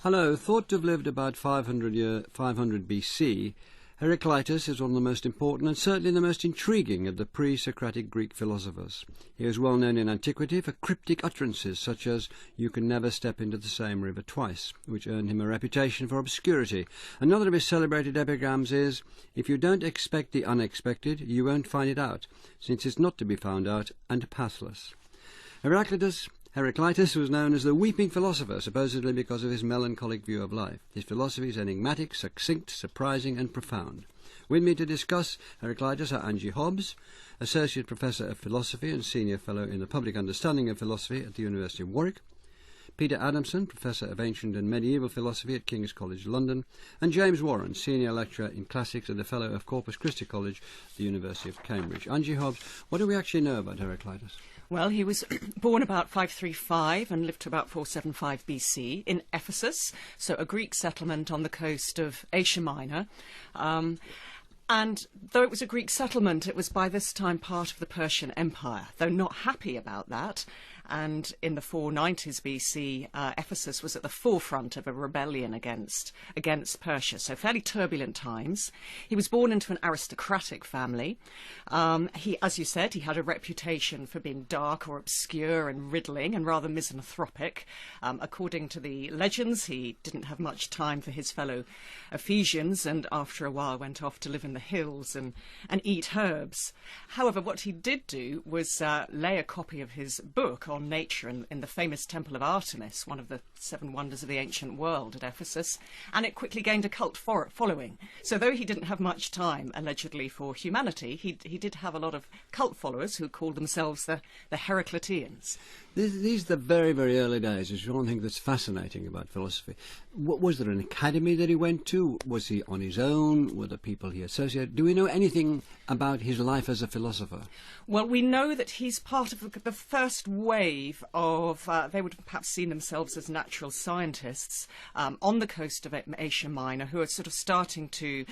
Hello, thought to have lived about 500 BC, Heraclitus is one of the most important and certainly the most intriguing of the pre-Socratic Greek philosophers. He is well known in antiquity for cryptic utterances such as, "You can never step into the same river twice," which earned him a reputation for obscurity. Another of his celebrated epigrams is, "If you don't expect the unexpected, you won't find it out, since it's not to be found out and pathless." Heraclitus was known as the weeping philosopher, supposedly because of his melancholic view of life. His philosophy is enigmatic, succinct, surprising and profound. With me to discuss Heraclitus are Angie Hobbs, Associate Professor of Philosophy and Senior Fellow in the Public Understanding of Philosophy at the University of Warwick, Peter Adamson, Professor of Ancient and Medieval Philosophy at King's College London, and James Warren, Senior Lecturer in Classics and a Fellow of Corpus Christi College, the University of Cambridge. Angie Hobbs, what do we actually know about Heraclitus? Well, he was born about 535 and lived to about 475 BC in Ephesus, so a Greek settlement on the coast of Asia Minor. And though it was a Greek settlement, it was by this time part of the Persian Empire, though not happy about that. And in the 490s BC, Ephesus was at the forefront of a rebellion against Persia, so fairly turbulent times. He was born into an aristocratic family. As you said, he had a reputation for being dark or obscure and riddling and rather misanthropic. According to the legends, he didn't have much time for his fellow Ephesians and after a while went off to live in the hills and eat herbs. However, what he did do was lay a copy of his book on nature in the famous Temple of Artemis, one of the seven wonders of the ancient world at Ephesus, and it quickly gained a cult following. So though he didn't have much time, allegedly, for humanity, he did have a lot of cult followers who called themselves the Heracliteans. These are the very, very early days. It's one thing that's fascinating about philosophy. Was there an academy that he went to? Was he on his own? Were there people he associated? Do we know anything about his life as a philosopher? Well, we know that he's part of the first wave of, they would have perhaps seen themselves as natural scientists on the coast of Asia Minor, who are sort of starting to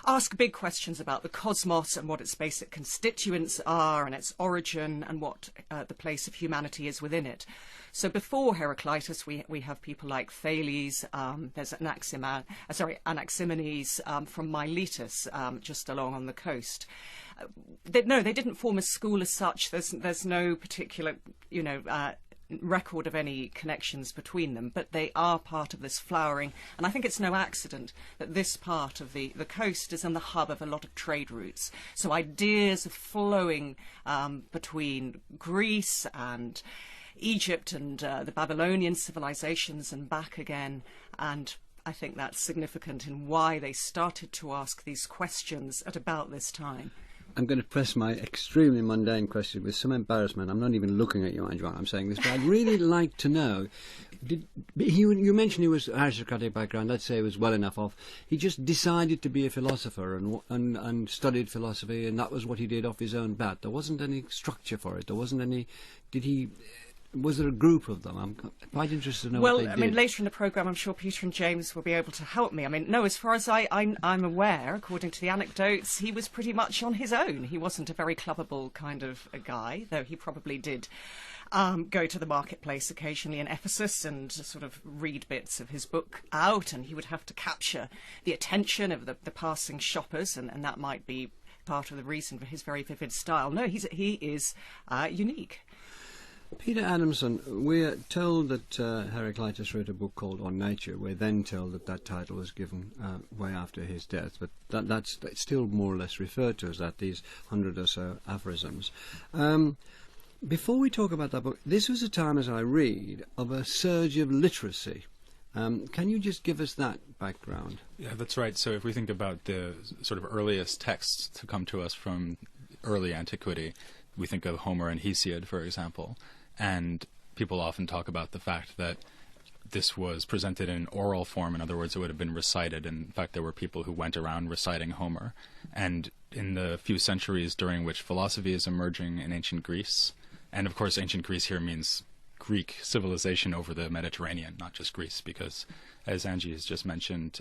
ask big questions about the cosmos and what its basic constituents are and its origin and what the place of humanity is within it. So before Heraclitus, we have people like Thales, there's Anaximenes from Miletus, just along on the coast. They didn't form a school as such. There's no particular, record of any connections between them, but they are part of this flowering, and I think it's no accident that this part of the coast is in the hub of a lot of trade routes. So ideas are flowing between Greece and Egypt and the Babylonian civilizations and back again, and I think that's significant in why they started to ask these questions at about this time. I'm going to press my extremely mundane question with some embarrassment. I'm not even looking at you, Andrew, while I'm saying this, but I'd really like to know, you mentioned he was aristocratic background, let's say he was well enough off. He just decided to be a philosopher and studied philosophy, and that was what he did off his own bat. There wasn't any structure for it. There wasn't any... Was there a group of them? I'm quite interested to know what they did. Well, I mean, later in the programme, I'm sure Peter and James will be able to help me. I mean, no, as far as I'm aware, according to the anecdotes, he was pretty much on his own. He wasn't a very clubbable kind of a guy, though he probably did go to the marketplace occasionally in Ephesus and sort of read bits of his book out, and he would have to capture the attention of the passing shoppers, and that might be part of the reason for his very vivid style. No, he is unique. Peter Adamson, we're told that Heraclitus wrote a book called On Nature. We're then told that title was given way after his death, but that's still more or less referred to as that, these 100 or so aphorisms. Before we talk about that book, this was a time, as I read, of a surge of literacy. Can you just give us that background? Yeah, that's right. So if we think about the sort of earliest texts to come to us from early antiquity, we think of Homer and Hesiod, for example. And people often talk about the fact that this was presented in oral form. In other words, it would have been recited. And in fact, there were people who went around reciting Homer. And in the few centuries during which philosophy is emerging in ancient Greece, and of course ancient Greece here means Greek civilization over the Mediterranean, not just Greece, because as Angie has just mentioned,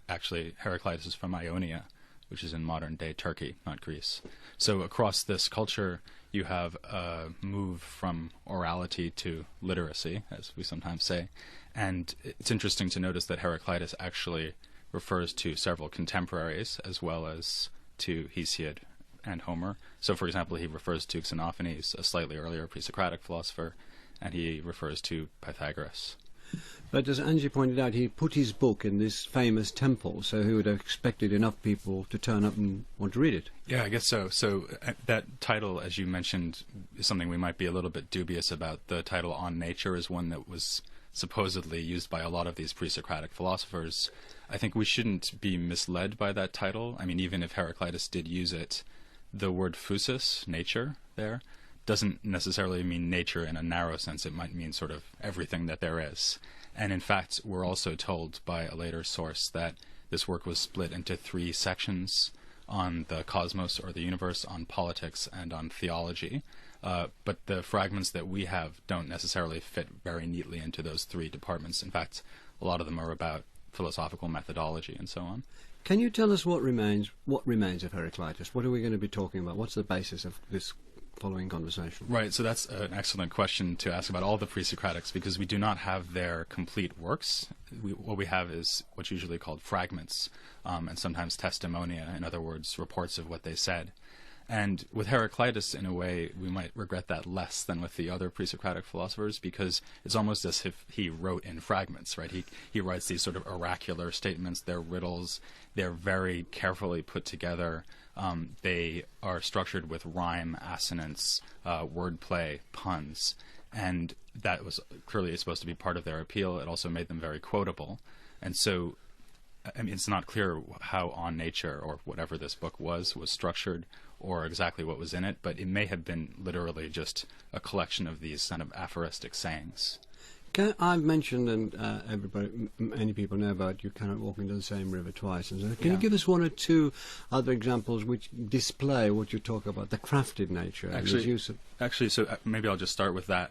actually Heraclitus is from Ionia, which is in modern-day Turkey, not Greece. So across this culture, you have a move from orality to literacy, as we sometimes say. And it's interesting to notice that Heraclitus actually refers to several contemporaries as well as to Hesiod and Homer. So, for example, he refers to Xenophanes, a slightly earlier pre-Socratic philosopher, and he refers to Pythagoras. But as Angie pointed out, he put his book in this famous temple, so he would have expected enough people to turn up and want to read it. Yeah, I guess so. So that title, as you mentioned, is something we might be a little bit dubious about. The title On Nature is one that was supposedly used by a lot of these pre-Socratic philosophers. I think we shouldn't be misled by that title. I mean, even if Heraclitus did use it, the word physis, nature, there, doesn't necessarily mean nature in a narrow sense. It might mean sort of everything that there is. And in fact, we're also told by a later source that this work was split into 3 sections on the cosmos or the universe, on politics, and on theology. But the fragments that we have don't necessarily fit very neatly into those 3 departments. In fact, a lot of them are about philosophical methodology and so on. Can you tell us what remains of Heraclitus? What are we going to be talking about? What's the basis of this following conversation? Right, so that's an excellent question to ask about all the pre-Socratics, because we do not have their complete works. What we have is what's usually called fragments, and sometimes testimonia, in other words, reports of what they said. And with Heraclitus, in a way, we might regret that less than with the other pre-Socratic philosophers, because it's almost as if he wrote in fragments, right? He writes these sort of oracular statements. They're riddles. They're very carefully put together. They are structured with rhyme, assonance, wordplay, puns, and that was clearly supposed to be part of their appeal. It also made them very quotable. And so, I mean, it's not clear how On Nature, or whatever this book was structured, or exactly what was in it, but it may have been literally just a collection of these kind of aphoristic sayings. I've mentioned, and many people know about, you cannot walk into the same river twice. And can you give us 1 or 2 other examples which display what you talk about, the crafted nature and its use of... Actually, so maybe I'll just start with that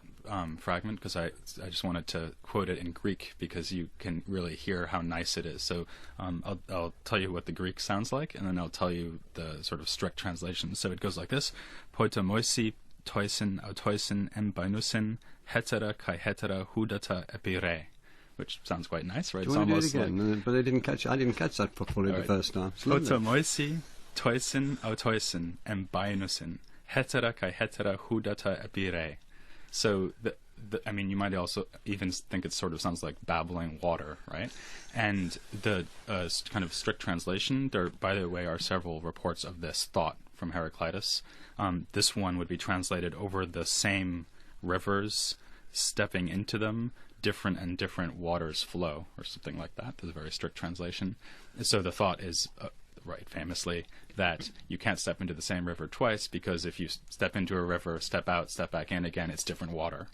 fragment, because I just wanted to quote it in Greek, because you can really hear how nice it is. So I'll tell you what the Greek sounds like, and then I'll tell you the sort of strict translation. So it goes like this: Poita moisi toisin autoisin embainusin hetera kai hetera hudata epire, which sounds quite nice, right? Do you want to do it again? But I didn't catch that properly the first time. Poita moisi toisin autoisin embainusin hetera kai hetera hudata epire. So I mean, you might also even think it sort of sounds like babbling water, right? And the kind of strict translation, there, by the way, are several reports of this thought from Heraclitus. This one would be translated: over the same rivers, stepping into them, different and different waters flow, or something like that. There's a very strict translation. So the thought is, right, famously, that you can't step into the same river twice, because if you step into a river, step out, step back in again, it's different water.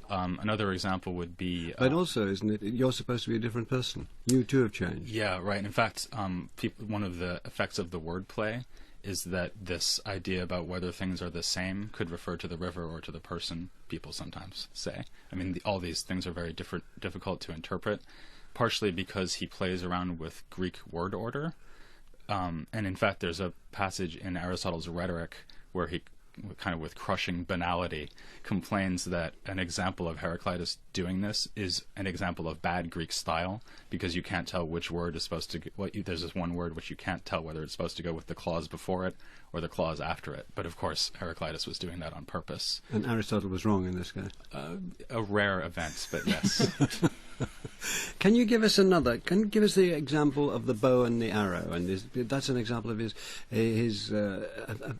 Another example would be... but also, isn't it, you're supposed to be a different person. You too have changed. Yeah, right. In fact, one of the effects of the wordplay is that this idea about whether things are the same could refer to the river or to the person, people sometimes say. I mean, all these things are very difficult to interpret, partially because he plays around with Greek word order. And in fact, there's a passage in Aristotle's Rhetoric where he, kind of with crushing banality, complains that an example of Heraclitus doing this is an example of bad Greek style, because you can't tell which word is supposed to... there's this one word which you can't tell whether it's supposed to go with the clause before it or the clause after it. But of course, Heraclitus was doing that on purpose. And Aristotle was wrong in this case. A rare event, but yes. Can you give us the example of the bow and the arrow? And that's an example of his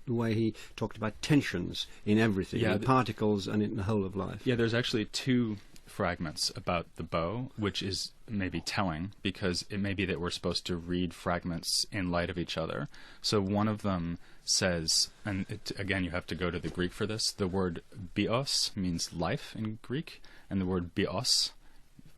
way he talked about tensions in everything, in particles and in the whole of life. Yeah, there's actually 2 fragments about the bow, which is maybe telling, because it may be that we're supposed to read fragments in light of each other. So one of them says, and again, you have to go to the Greek for this, the word bios means life in Greek, and the word bios,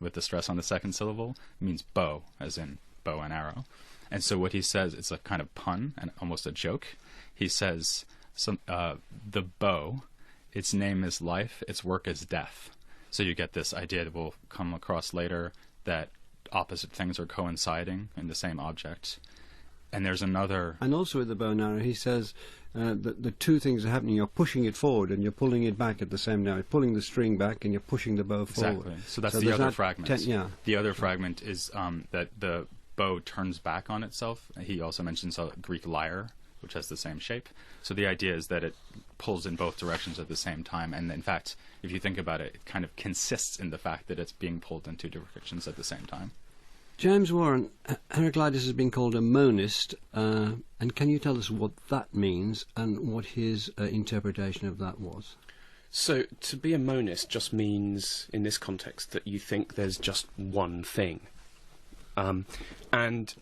with the stress on the second syllable, means bow, as in bow and arrow. And so what he says, it's a kind of pun and almost a joke. He says, the bow, its name is life, its work is death. So you get this idea that we'll come across later, that opposite things are coinciding in the same object. And there's another... And also with the bow and arrow, he says the two things are happening. You're pushing it forward and you're pulling it back at the same time. You're pulling the string back and you're pushing the bow forward. Exactly. So that's the other fragment. Yeah. The other fragment is that the bow turns back on itself. He also mentions a Greek lyre, which has the same shape. So the idea is that it pulls in both directions at the same time. And in fact, if you think about it, it kind of consists in the fact that it's being pulled in two directions at the same time. James Warren, Heraclitus has been called a monist, and can you tell us what that means and what his interpretation of that was? So, to be a monist just means, in this context, that you think there's just one thing. And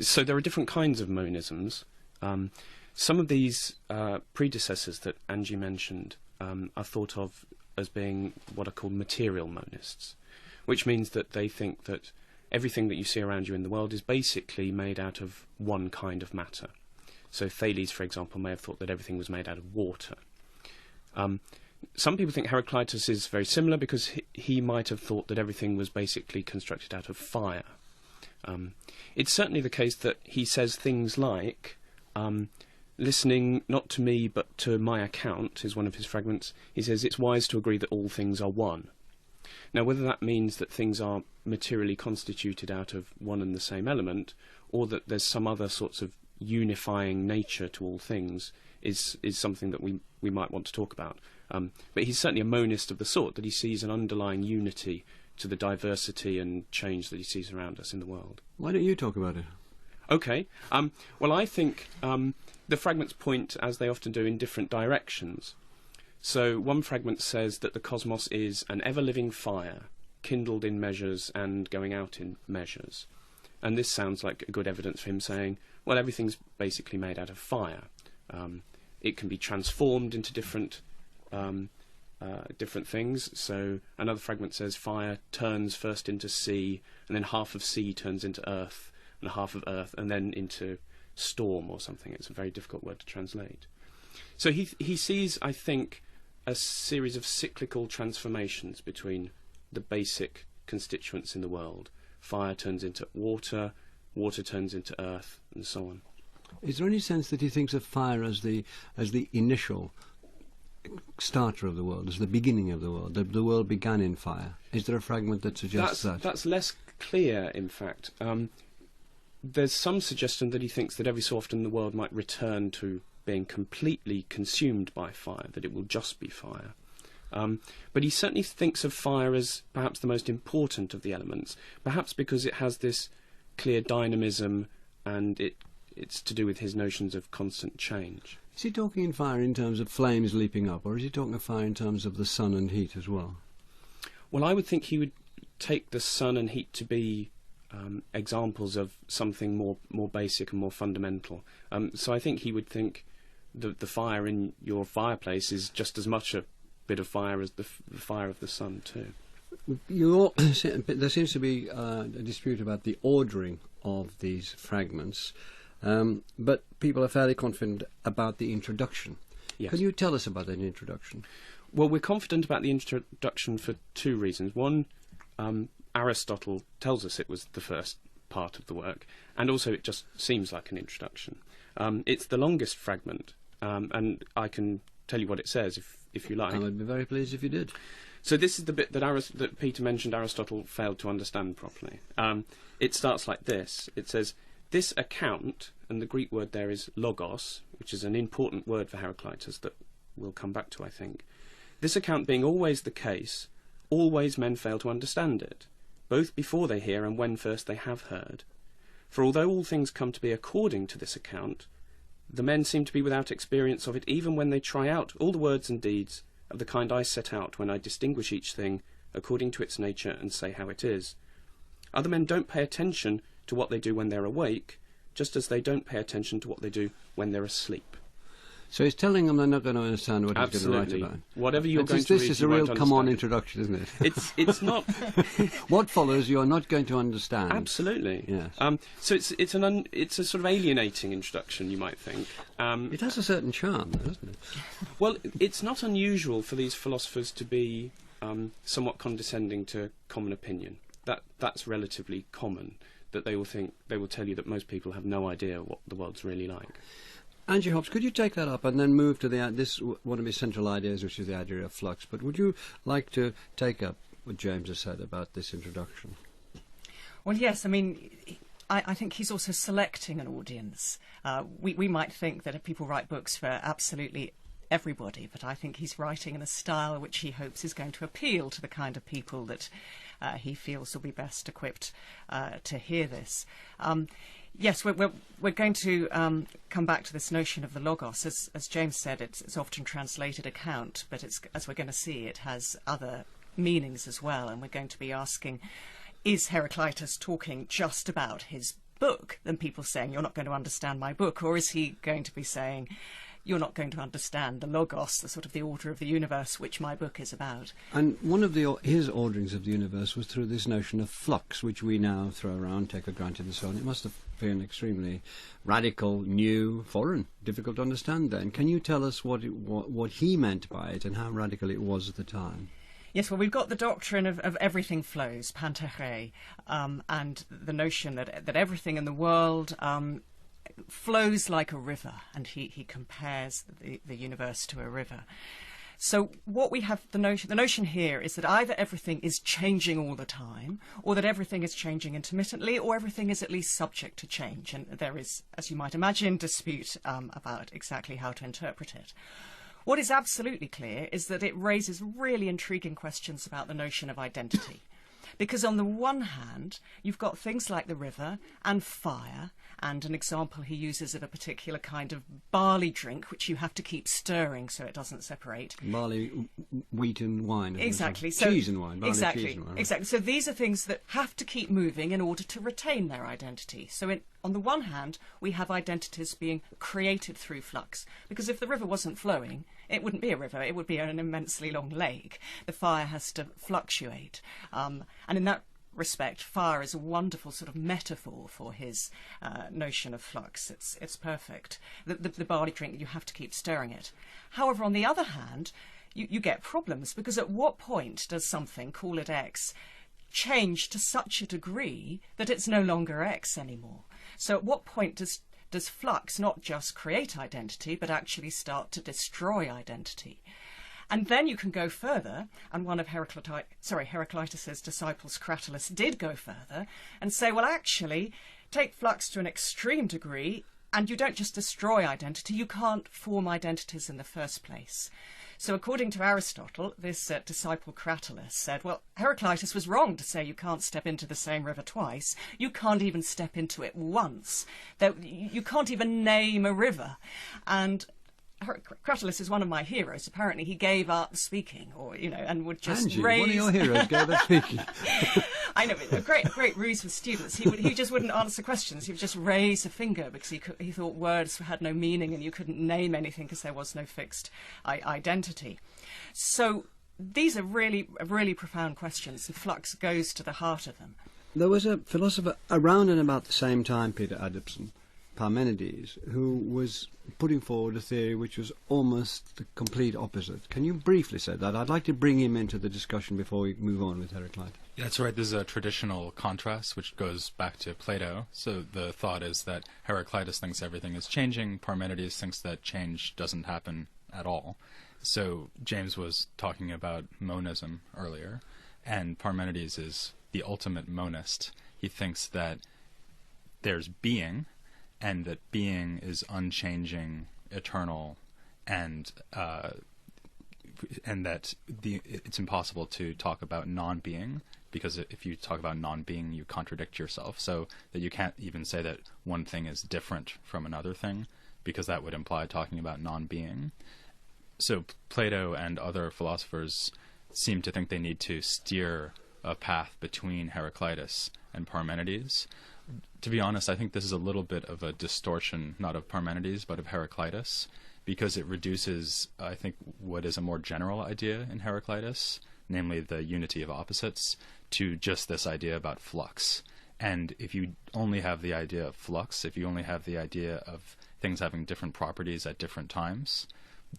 so there are different kinds of monisms. Some of these predecessors that Angie mentioned are thought of as being what are called material monists, which means that they think that everything that you see around you in the world is basically made out of one kind of matter. So Thales, for example, may have thought that everything was made out of water. Some people think Heraclitus is very similar because he might have thought that everything was basically constructed out of fire. It's certainly the case that he says things like, listening not to me but to my account is one of his fragments. He says, it's wise to agree that all things are one. Now, whether that means that things are materially constituted out of one and the same element, or that there's some other sorts of unifying nature to all things, is something that we might want to talk about. But he's certainly a monist of the sort, that he sees an underlying unity to the diversity and change that he sees around us in the world. Why don't you talk about it? Okay. Well, I think the fragments point, as they often do, in different directions. So one fragment says that the cosmos is an ever-living fire, kindled in measures and going out in measures. And this sounds like a good evidence for him saying, well, everything's basically made out of fire. It can be transformed into different things. So another fragment says fire turns first into sea, and then half of sea turns into earth, and half of earth, and then into storm or something. It's a very difficult word to translate. So he sees, I think, a series of cyclical transformations between the basic constituents in the world. Fire turns into water, water turns into earth, and so on. Is there any sense that he thinks of fire as the initial starter of the world, as the beginning of the world? The world began in fire. Is there a fragment that suggests that? That's less clear, in fact. There's some suggestion that he thinks that every so often the world might return to being completely consumed by fire, that it will just be fire. But he certainly thinks of fire as perhaps the most important of the elements, perhaps because it has this clear dynamism and it's to do with his notions of constant change. Is he talking in fire in terms of flames leaping up, or is he talking of fire in terms of the sun and heat as well? Well, I would think he would take the sun and heat to be examples of something more basic and more fundamental. So I think he would think the fire in your fireplace is just as much a bit of fire as the fire of the sun too. There seems to be a dispute about the ordering of these fragments, but people are fairly confident about the introduction. Yes. Can you tell us about that introduction? Well, we're confident about the introduction for two reasons. One, Aristotle tells us it was the first part of the work, and also it just seems like an introduction. It's the longest fragment, and I can tell you what it says if you like. I would be very pleased if you did. So this is the bit that Peter mentioned Aristotle failed to understand properly. It starts like this. It says, this account, and the Greek word there is logos, which is an important word for Heraclitus that we'll come back to, I think. This account being always the case, always men fail to understand it, both before they hear and when first they have heard. For although all things come to be according to this account, the men seem to be without experience of it even when they try out all the words and deeds of the kind I set out when I distinguish each thing according to its nature and say how it is. Other men don't pay attention to what they do when they're awake, just as they don't pay attention to what they do when they're asleep. So he's telling them they're not going to understand what he's going to write about. Whatever you're going to read, this is a real come-on introduction, isn't it? It's not. What follows, you are not going to understand. Absolutely. Yes. So it's a sort of alienating introduction, you might think. It has a certain charm, though, doesn't it? Well, it's not unusual for these philosophers to be somewhat condescending to common opinion. That's relatively common. That they will tell you that most people have no idea what the world's really like. Angie Hobbs, could you take that up and then move to one of his central ideas, which is the idea of flux? But would you like to take up what James has said about this introduction? Well, yes, I mean, I think he's also selecting an audience. We might think that if people write books for absolutely everybody, but I think he's writing in a style which he hopes is going to appeal to the kind of people that he feels will be best equipped to hear this. Yes, we're going to come back to this notion of the logos. As James said, it's often translated account, but as we're going to see, it has other meanings as well, and we're going to be asking, is Heraclitus talking just about his book, and people saying, you're not going to understand my book, or is he going to be saying, you're not going to understand the logos, the sort of the order of the universe, which my book is about. And one of his orderings of the universe was through this notion of flux, which we now throw around, take for granted and so on. It must have been extremely radical, new, foreign, difficult to understand then. Can you tell us what he meant by it and how radical it was at the time? Yes, well, we've got the doctrine of everything flows, pantarei, and the notion that everything in the world flows like a river, and he compares the universe to a river. So what we have, the notion here is that either everything is changing all the time, or that everything is changing intermittently, or everything is at least subject to change. And there is, as you might imagine, dispute about exactly how to interpret it. What is absolutely clear is that it raises really intriguing questions about the notion of identity. Because on the one hand, you've got things like the river and fire, and an example he uses of a particular kind of barley drink, which you have to keep stirring so it doesn't separate. Barley, wheat and wine. Exactly. So cheese and wine. Barley, exactly. Cheese and wine. Exactly. So these are things that have to keep moving in order to retain their identity. So on the one hand, we have identities being created through flux, because if the river wasn't flowing, it wouldn't be a river, it would be an immensely long lake. The fire has to fluctuate. And in that respect, fire is a wonderful sort of metaphor for his notion of flux. It's perfect. The barley drink, you have to keep stirring it. However, on the other hand, you get problems, because at what point does something, call it X, change to such a degree that it's no longer X anymore? So at what point does flux not just create identity, but actually start to destroy identity? And then you can go further, and one of Heraclitus's disciples, Cratylus, did go further and say, well, actually, take flux to an extreme degree, and you don't just destroy identity, you can't form identities in the first place. So according to Aristotle, this disciple Cratylus said, well, Heraclitus was wrong to say you can't step into the same river twice. You can't even step into it once. You can't even name a river. And Heraclitus is one of my heroes. Apparently he gave up speaking, and would just Angie, raise... one of your heroes gave up speaking. I know, a great ruse with students. He just wouldn't answer questions. He would just raise a finger because he thought words had no meaning and you couldn't name anything because there was no fixed identity. So these are really profound questions, and flux goes to the heart of them. There was a philosopher around and about the same time, Peter Adamson, Parmenides, who was putting forward a theory which was almost the complete opposite. Can you briefly say that? I'd like to bring him into the discussion before we move on with Heraclitus. Yeah, that's right. This is a traditional contrast which goes back to Plato. So the thought is that Heraclitus thinks everything is changing, Parmenides thinks that change doesn't happen at all. So James was talking about monism earlier, and Parmenides is the ultimate monist. He thinks that there's being, and that being is unchanging, eternal, and that it's impossible to talk about non-being, because if you talk about non-being, you contradict yourself. So that you can't even say that one thing is different from another thing, because that would imply talking about non-being. So Plato and other philosophers seem to think they need to steer a path between Heraclitus and Parmenides. To be honest, I think this is a little bit of a distortion, not of Parmenides, but of Heraclitus, because it reduces, I think, what is a more general idea in Heraclitus, namely the unity of opposites, to just this idea about flux. And if you only have the idea of flux, if you only have the idea of things having different properties at different times,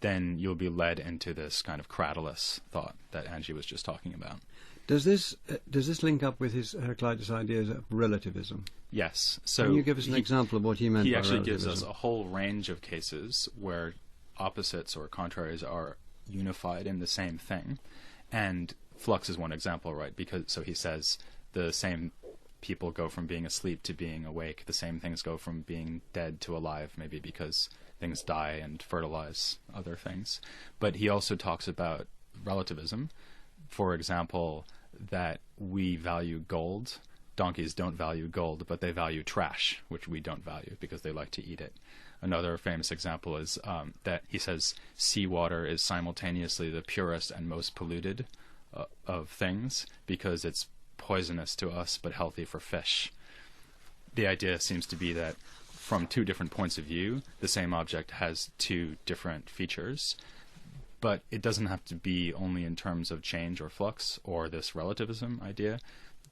then you'll be led into this kind of Cratylus thought that Angie was just talking about. Does this link up with his Heraclitus ideas of relativism? Yes. So can you give us an example of what he meant by relativism? He actually gives us a whole range of cases where opposites or contraries are unified in the same thing, and flux is one example, right? So he says the same people go from being asleep to being awake. The same things go from being dead to alive, maybe because things die and fertilize other things. But he also talks about relativism. For example, that we value gold. Donkeys don't value gold, but they value trash, which we don't value because they like to eat it. Another famous example is that he says seawater is simultaneously the purest and most polluted of things because it's poisonous to us but healthy for fish. The idea seems to be that from two different points of view, the same object has two different features, but it doesn't have to be only in terms of change or flux or this relativism idea.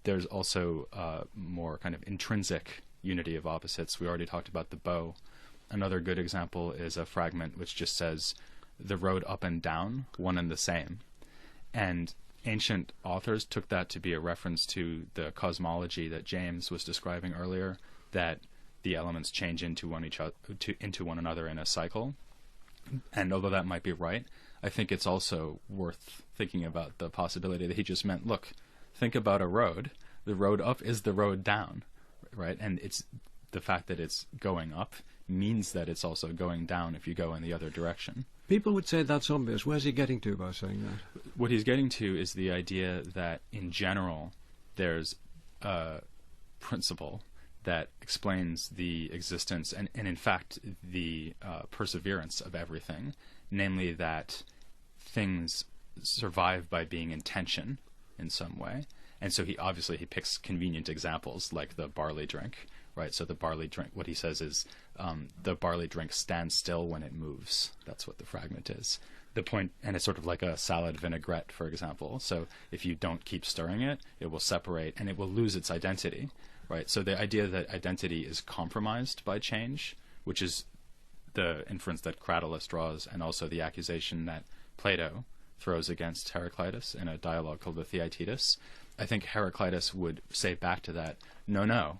There's also more kind of intrinsic unity of opposites. We already talked about the bow. Another good example is a fragment which just says the road up and down, one and the same. And ancient authors took that to be a reference to the cosmology that James was describing earlier, that the elements change into one another in a cycle. And although that might be right, I think it's also worth thinking about the possibility that he just meant, look, think about a road. The road up is the road down, right? And it's the fact that it's going up means that it's also going down if you go in the other direction. People would say that's obvious. Where's he getting to by saying that? What he's getting to is the idea that in general there's a principle that explains the existence and in fact the perseverance of everything, namely that things survive by being in tension in some way. And so he picks convenient examples like the barley drink, right? So the barley drink, what he says is the barley drink stands still when it moves. That's what the fragment is. The point, and it's sort of like a salad vinaigrette, for example. So if you don't keep stirring it, it will separate and it will lose its identity, right? So the idea that identity is compromised by change, which is the inference that Cratylus draws, and also the accusation that Plato throws against Heraclitus in a dialogue called the Theaetetus. I think Heraclitus would say back to that, no,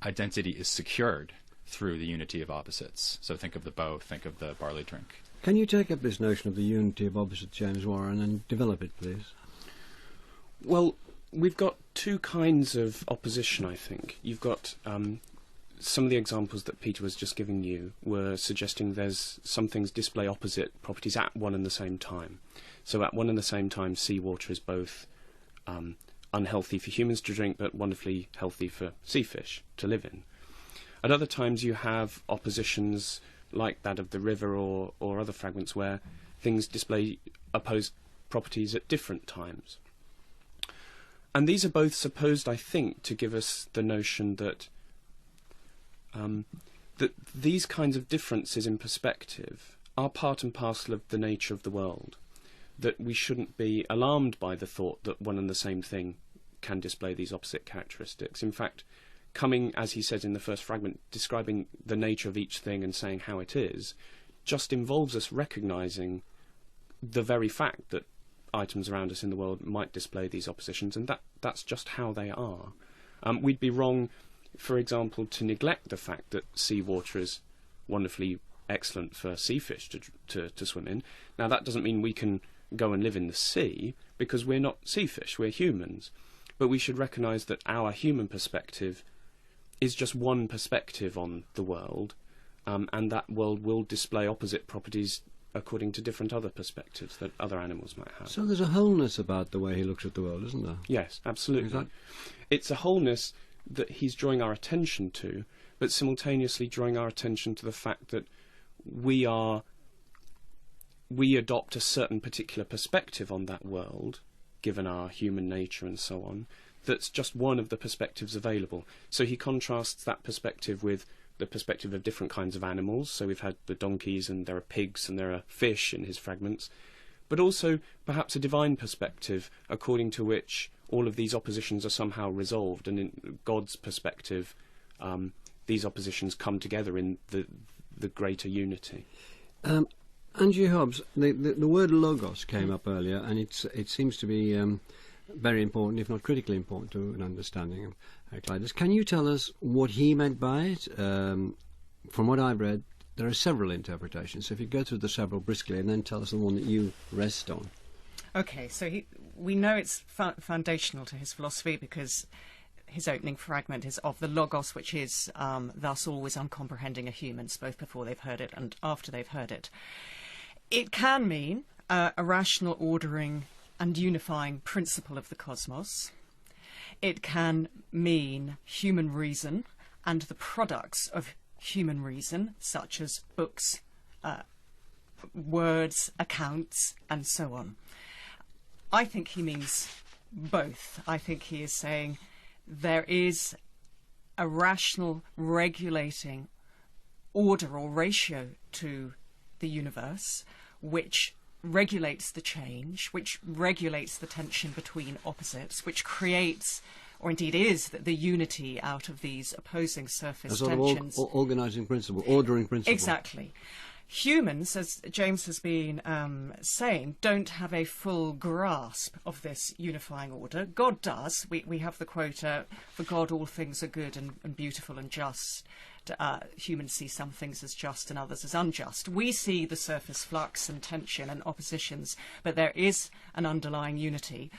identity is secured through the unity of opposites. So think of the bow, think of the barley drink. Can you take up this notion of the unity of opposites, James Warren, and develop it, please? Well, we've got two kinds of opposition, I think. You've got some of the examples that Peter was just giving you were suggesting there's some things display opposite properties at one and the same time. So at one and the same time, seawater is both unhealthy for humans to drink, but wonderfully healthy for sea fish to live in. At other times you have oppositions like that of the river or other fragments where things display opposed properties at different times. And these are both supposed, I think, to give us the notion that that these kinds of differences in perspective are part and parcel of the nature of the world, that we shouldn't be alarmed by the thought that one and the same thing can display these opposite characteristics. In fact, coming, as he says in the first fragment, describing the nature of each thing and saying how it is, just involves us recognising the very fact that items around us in the world might display these oppositions, and that's just how they are. We'd be wrong, for example, to neglect the fact that seawater is wonderfully excellent for sea fish to swim in. Now, that doesn't mean we can go and live in the sea, because we're not sea fish, we're humans. But we should recognise that our human perspective is just one perspective on the world, and that world will display opposite properties according to different other perspectives that other animals might have. So there's a wholeness about the way he looks at the world, isn't there? Yes, absolutely. It's a wholeness that he's drawing our attention to, but simultaneously drawing our attention to the fact that we adopt a certain particular perspective on that world, given our human nature and so on, that's just one of the perspectives available. So he contrasts that perspective with the perspective of different kinds of animals. So we've had the donkeys, and there are pigs, and there are fish in his fragments, but also perhaps a divine perspective according to which all of these oppositions are somehow resolved, and in God's perspective these oppositions come together in the greater unity. Angie Hobbs, the word logos came up earlier, and it seems to be very important, if not critically important, to an understanding of Heraclitus. Can you tell us what he meant by it? From what I've read, there are several interpretations. So if you go through the several briskly and then tell us the one that you rest on. Okay, so we know it's foundational to his philosophy because his opening fragment is of the Logos, which is thus always uncomprehending of humans, both before they've heard it and after they've heard it. It can mean a rational ordering and unifying principle of the cosmos. It can mean human reason and the products of human reason, such as books, words, accounts, and so on. I think he means both. I think he is saying there is a rational regulating order or ratio to the universe which regulates the change, which regulates the tension between opposites, which creates, or indeed is, the unity out of these opposing surface tensions. Organising principle, ordering principle. Exactly. Humans, as James has been saying, don't have a full grasp of this unifying order. God does. We have the quote, for God all things are good and beautiful and just. Humans see some things as just and others as unjust. We see the surface flux and tension and oppositions, but there is an underlying unity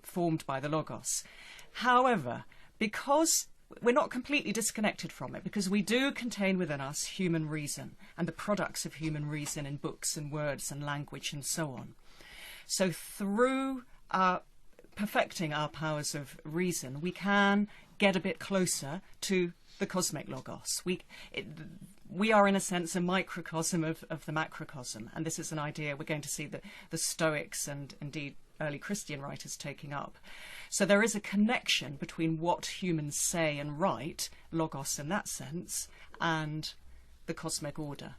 formed by the Logos. However, because we're not completely disconnected from it, because we do contain within us human reason and the products of human reason in books and words and language and so on. So through perfecting our powers of reason, we can get a bit closer to the cosmic Logos. We are, in a sense, a microcosm of the macrocosm, and this is an idea we're going to see the Stoics and indeed early Christian writers taking up. So there is a connection between what humans say and write, Logos in that sense, and the cosmic order.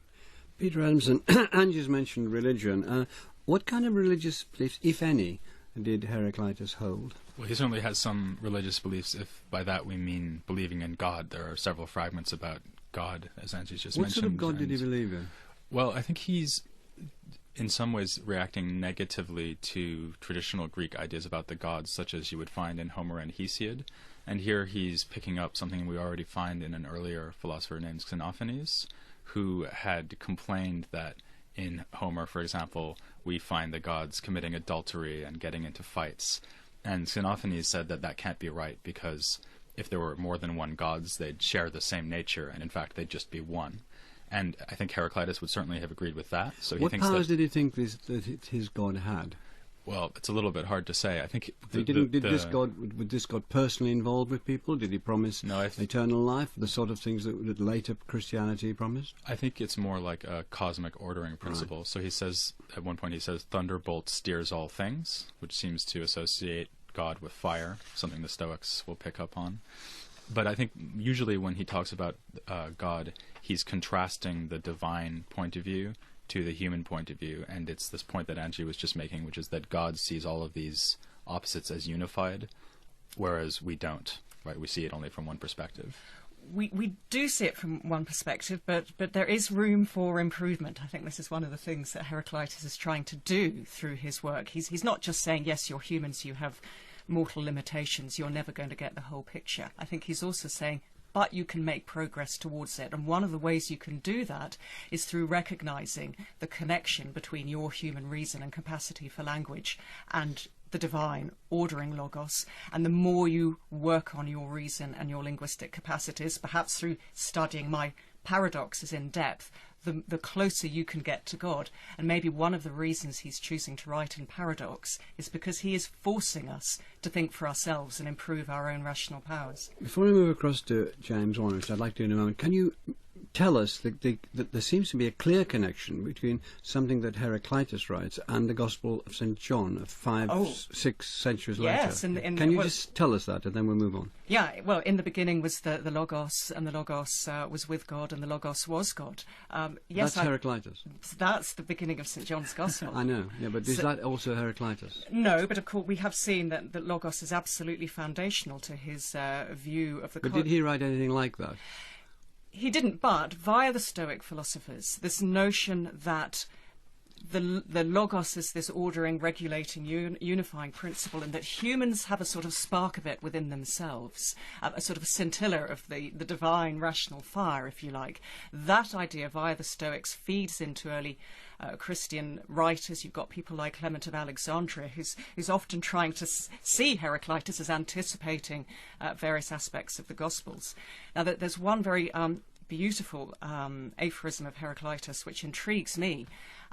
Peter Adamson, Angie's mentioned religion. What kind of religious beliefs, if any, did Heraclitus hold? Well, he certainly has some religious beliefs, if by that we mean believing in God. There are several fragments about God, as Angie's just mentioned. What sort of God did he believe in? Well, I think he's in some ways reacting negatively to traditional Greek ideas about the gods, such as you would find in Homer and Hesiod. And here he's picking up something we already find in an earlier philosopher named Xenophanes, who had complained that in Homer, for example, we find the gods committing adultery and getting into fights. And Xenophanes said that that can't be right, because if there were more than one gods, they'd share the same nature, and in fact they'd just be one. And I think Heraclitus would certainly have agreed with that. So what powers did he think that his god had? Well, it's a little bit hard to say. I think this god personally involved with people? Did he promise eternal life, the sort of things that later Christianity promised? I think it's more like a cosmic ordering principle. Right. So he says, at one point he says, thunderbolt steers all things, which seems to associate God with fire, something the Stoics will pick up on. But I think usually when he talks about God, he's contrasting the divine point of view to the human point of view, and it's this point that Angie was just making, which is that God sees all of these opposites as unified, whereas we don't, right? We see it only from one perspective. We do see it from one perspective, but there is room for improvement. I think this is one of the things that Heraclitus is trying to do through his work. He's not just saying, yes, you're humans, you have mortal limitations, you're never going to get the whole picture. I think he's also saying, but you can make progress towards it. And one of the ways you can do that is through recognising the connection between your human reason and capacity for language and the divine ordering Logos. And the more you work on your reason and your linguistic capacities, perhaps through studying my paradoxes in depth, the closer you can get to God. And maybe one of the reasons he's choosing to write in paradox is because he is forcing us to think for ourselves and improve our own rational powers. Before we move across to James Warner, I'd like to in a moment, can you tell us that there seems to be a clear connection between something that Heraclitus writes and the Gospel of St. John 6 centuries later? Yes. Can you just tell us that, and then we'll move on? Yeah, well, in the beginning was the Logos, and the Logos was with God, and the Logos was God. Yes, that's Heraclitus. That's the beginning of St. John's Gospel. I know, yeah, but is that also Heraclitus? No, but of course we have seen that Logos is absolutely foundational to his view of the... But did he write anything like that? He didn't, but via the Stoic philosophers, this notion that the logos is this ordering, regulating, unifying principle, and that humans have a sort of spark of it within themselves, a sort of scintilla of the divine rational fire, if you like. That idea via the Stoics feeds into early Christian writers. You've got people like Clement of Alexandria, who's often trying to see Heraclitus as anticipating various aspects of the Gospels. Now, there's one very beautiful aphorism of Heraclitus which intrigues me,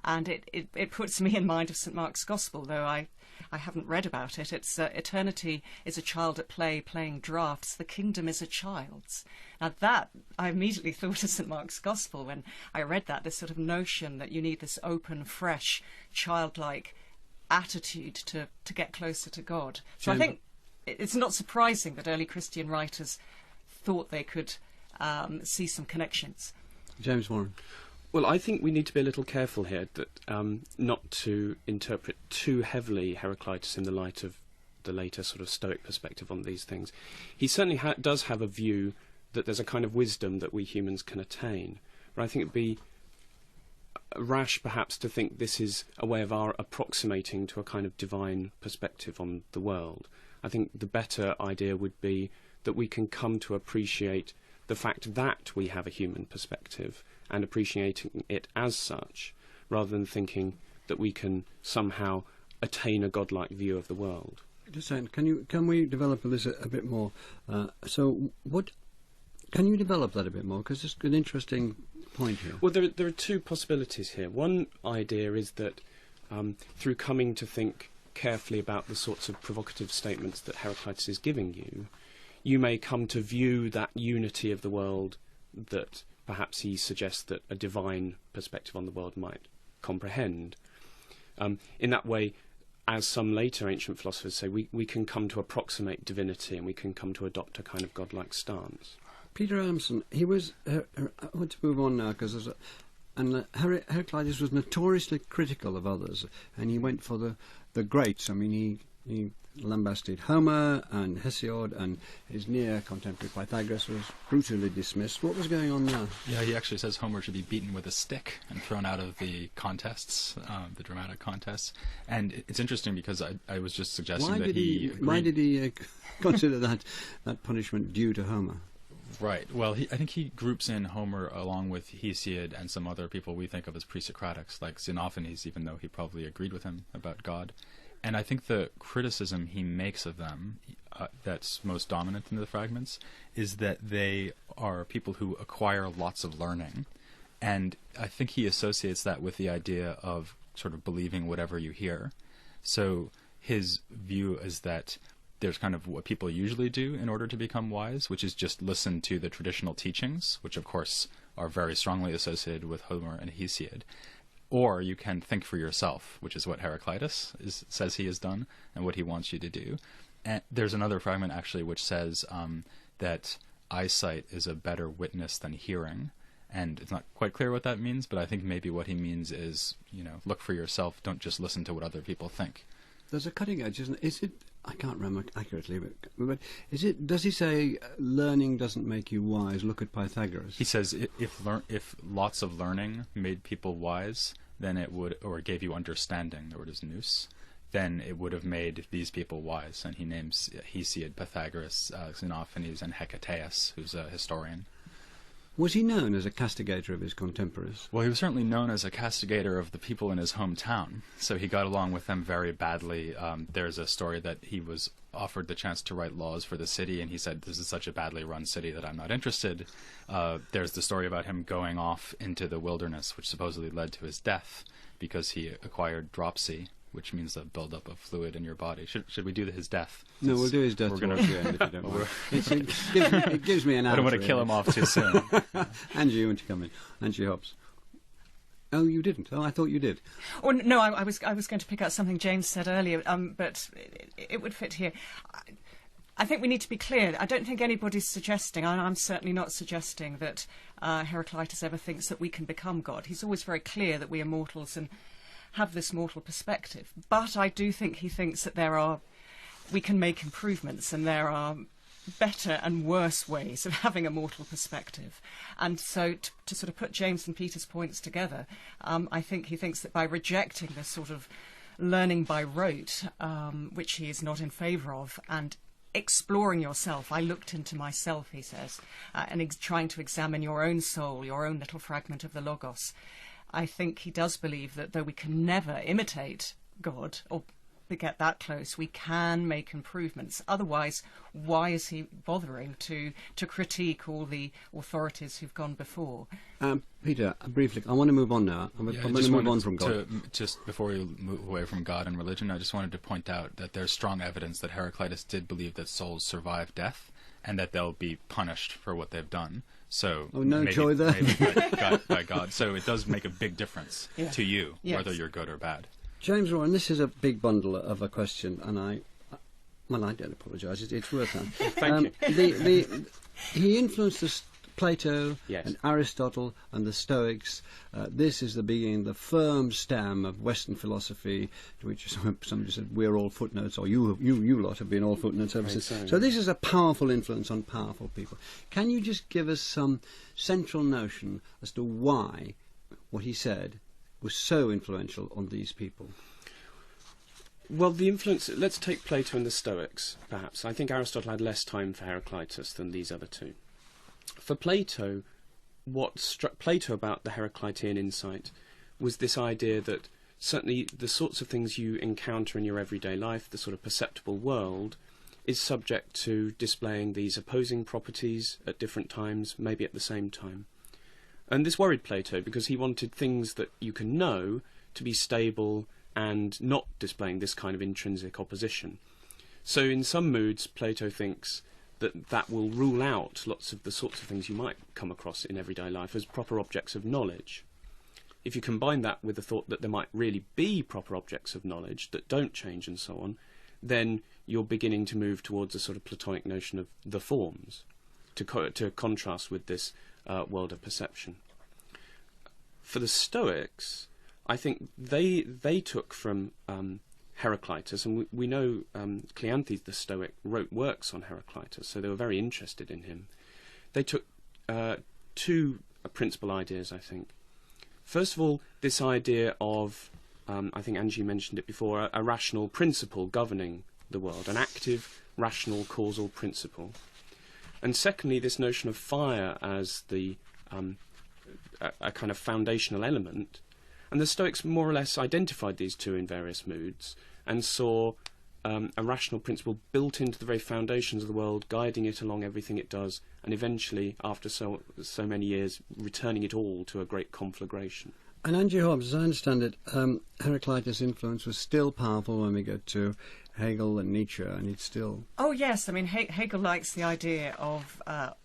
and it puts me in mind of St. Mark's Gospel, though I haven't read about it. It's eternity is a child at play playing draughts, the kingdom is a child's. Now that, I immediately thought of St. Mark's Gospel when I read that, this sort of notion that you need this open, fresh, childlike attitude to get closer to God. So I think it's not surprising that early Christian writers thought they could see some connections. James Warren. Well, I think we need to be a little careful here that not to interpret too heavily Heraclitus in the light of the later sort of Stoic perspective on these things. He certainly does have a view that there's a kind of wisdom that we humans can attain. But I think it'd be rash perhaps to think this is a way of our approximating to a kind of divine perspective on the world. I think the better idea would be that we can come to appreciate the fact that we have a human perspective and appreciating it as such, rather than thinking that we can somehow attain a godlike view of the world. Just saying, can we develop this a bit more? So, what can you develop that a bit more? Because it's an interesting point here. Well, there are two possibilities here. One idea is that through coming to think carefully about the sorts of provocative statements that Heraclitus is giving you, you may come to view that unity of the world that perhaps he suggests that a divine perspective on the world might comprehend. In that way, as some later ancient philosophers say, we can come to approximate divinity and we can come to adopt a kind of godlike stance. Peter Adamson, he was... I want to move on now because Heraclitus was notoriously critical of others, and he went for the greats. I mean, he lambasted Homer and Hesiod, and his near contemporary Pythagoras was brutally dismissed. What was going on there? Yeah, he actually says Homer should be beaten with a stick and thrown out of the contests, the dramatic contests. And it's interesting because I was just suggesting why did he consider that punishment due to Homer? Right. Well, I think he groups in Homer along with Hesiod and some other people we think of as pre-Socratics, like Xenophanes, even though he probably agreed with him about God. And I think the criticism he makes of them, that's most dominant in the fragments, is that they are people who acquire lots of learning. And I think he associates that with the idea of sort of believing whatever you hear. So his view is that there's kind of what people usually do in order to become wise, which is just listen to the traditional teachings, which of course are very strongly associated with Homer and Hesiod. Or you can think for yourself, which is what Heraclitus says he has done and what he wants you to do. And there's another fragment actually which says that eyesight is a better witness than hearing. And it's not quite clear what that means, but I think maybe what he means is, look for yourself, don't just listen to what other people think. There's a cutting edge, isn't it? Is it? I can't remember accurately, but is it? Does he say learning doesn't make you wise? Look at Pythagoras. He says if lots of learning made people wise, then it would, or gave you understanding, the word is nous, then it would have made these people wise. And he names Hesiod, Pythagoras, Xenophanes, and Hecataeus, who's a historian. Was he known as a castigator of his contemporaries? Well, he was certainly known as a castigator of the people in his hometown, so he got along with them very badly. There's a story that he was offered the chance to write laws for the city, and he said, this is such a badly run city that I'm not interested. There's the story about him going off into the wilderness, which supposedly led to his death, because he acquired dropsy, which means a buildup of fluid in your body. Should we do his death? No, we'll do his death towards the end, if you don't mind. It gives me an answer. I don't want to kill him off too soon. Angie, you want to come in? Angie Hobbs. Oh, you didn't? Oh, I thought you did. Oh, no, I was going to pick out something James said earlier, but it would fit here. I think we need to be clear. I don't think anybody's suggesting, and I'm certainly not suggesting, that Heraclitus ever thinks that we can become God. He's always very clear that we are mortals and have this mortal perspective. But I do think he thinks that we can make improvements, and there are better and worse ways of having a mortal perspective. And so to sort of put James and Peter's points together, I think he thinks that by rejecting this sort of learning by rote, which he is not in favour of, and exploring yourself. I looked into myself, he says, and trying to examine your own soul, your own little fragment of the Logos. I think he does believe that though we can never imitate God or get that close, we can make improvements. Otherwise, why is he bothering to critique all the authorities who've gone before? Peter, briefly, I want to move on now. I'm going to move on from God. Just before we move away from God and religion, I just wanted to point out that there's strong evidence that Heraclitus did believe that souls survive death and that they'll be punished for what they've done. So joy there. Maybe by God. So it does make a big difference to you, whether you're good or bad. James Rowan, this is a big bundle of a question, and I don't apologise. It's worth that. Thank you. He influenced Plato Yes. and Aristotle and the Stoics. This is the beginning, the firm stem of Western philosophy, to which somebody said we're all footnotes, or you lot have been all footnotes ever since. So this is a powerful influence on powerful people. Can you just give us some central notion as to why what he said was so influential on these people? Well, the influence... Let's take Plato and the Stoics, perhaps. I think Aristotle had less time for Heraclitus than these other two. For Plato, what struck Plato about the Heraclitean insight was this idea that certainly the sorts of things you encounter in your everyday life, the sort of perceptible world, is subject to displaying these opposing properties at different times, maybe at the same time. And this worried Plato because he wanted things that you can know to be stable and not displaying this kind of intrinsic opposition. So in some moods, Plato thinks that will rule out lots of the sorts of things you might come across in everyday life as proper objects of knowledge. If you combine that with the thought that there might really be proper objects of knowledge that don't change and so on, then you're beginning to move towards a sort of Platonic notion of the forms, to contrast with this world of perception. For the Stoics, I think they took from Heraclitus, and we know Cleanthes the Stoic wrote works on Heraclitus, so they were very interested in him. They took two principal ideas, I think. First of all, this idea of, I think Angie mentioned it before, a rational principle governing the world, an active, rational, causal principle. And secondly, this notion of fire as the a kind of foundational element. And the Stoics more or less identified these two in various moods and saw a rational principle built into the very foundations of the world, guiding it along everything it does, and eventually, after so many years, returning it all to a great conflagration. And Angie Hobbes, as I understand it, Heraclitus' influence was still powerful when we get to Hegel and Nietzsche, and it's still... Oh, yes. I mean, Hegel likes the idea of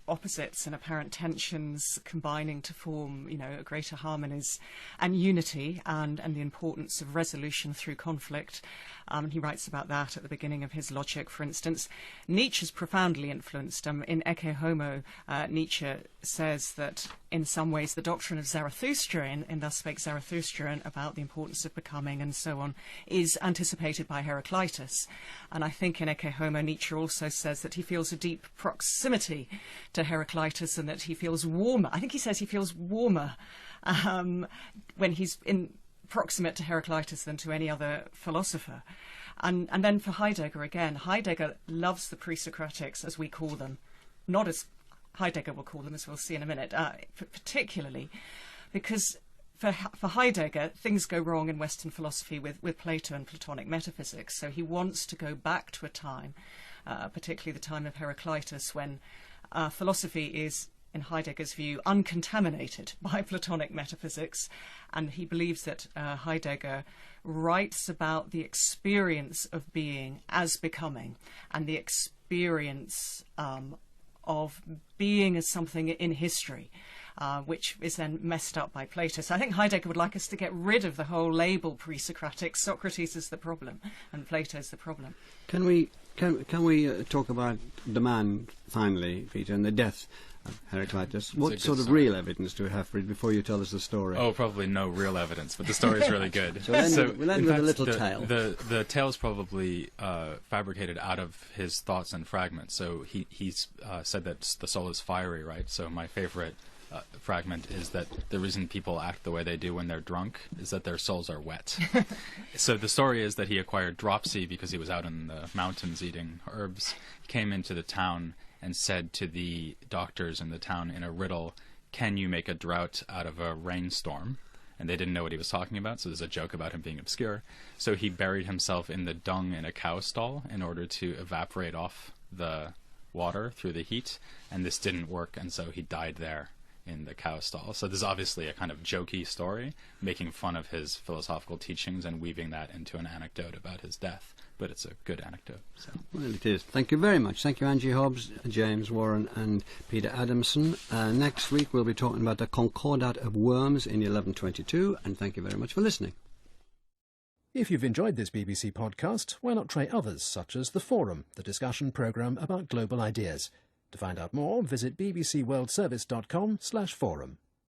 opposites and apparent tensions combining to form, a greater harmonies and unity, and the importance of resolution through conflict. He writes about that at the beginning of his Logic, for instance. Nietzsche's profoundly influenced. In Ecce Homo, Nietzsche says that in some ways the doctrine of Zarathustra, in Thus Spake Zarathustra, about the importance of becoming and so on, is anticipated by Heraclitus. And I think in Ecce Homo, Nietzsche also says that he feels a deep proximity to Heraclitus and that he feels warmer. I think he says he feels warmer when he's proximate to Heraclitus than to any other philosopher. And then for Heidegger again, Heidegger loves the pre-Socratics, as we call them, not as Heidegger will call them, as we'll see in a minute, particularly because for Heidegger, things go wrong in Western philosophy with Plato and Platonic metaphysics. So he wants to go back to a time, particularly the time of Heraclitus, when philosophy is, in Heidegger's view, uncontaminated by Platonic metaphysics. And he believes that Heidegger writes about the experience of being as becoming, and the experience of being as something in history, which is then messed up by Plato. So I think Heidegger would like us to get rid of the whole label pre-Socratic. Socrates is the problem and Plato's the problem. Can we Can we talk about the man, finally, Peter, and the death of Heraclitus? What sort of real evidence do we have for it before you tell us the story? Oh, probably no real evidence, but the story is really good. So we'll end with a little tale. The tale is probably fabricated out of his thoughts and fragments. So he's said that the soul is fiery, right? So my favorite fragment is that the reason people act the way they do when they're drunk is that their souls are wet. So the story is that he acquired dropsy because he was out in the mountains eating herbs, came into the town and said to the doctors in the town in a riddle, "Can you make a drought out of a rainstorm?" And they didn't know what he was talking about, so there's a joke about him being obscure. So he buried himself in the dung in a cow stall in order to evaporate off the water through the heat, and this didn't work, and so he died there in the cow stall. So this is obviously a kind of jokey story, making fun of his philosophical teachings and weaving that into an anecdote about his death. But it's a good anecdote. So. Well, it is. Thank you very much. Thank you, Angie Hobbs, James Warren and Peter Adamson. Next week we'll be talking about the Concordat of Worms in 1122, and thank you very much for listening. If you've enjoyed this BBC podcast, why not try others, such as The Forum, the discussion programme about global ideas. To find out more, visit bbcworldservice.com/forum.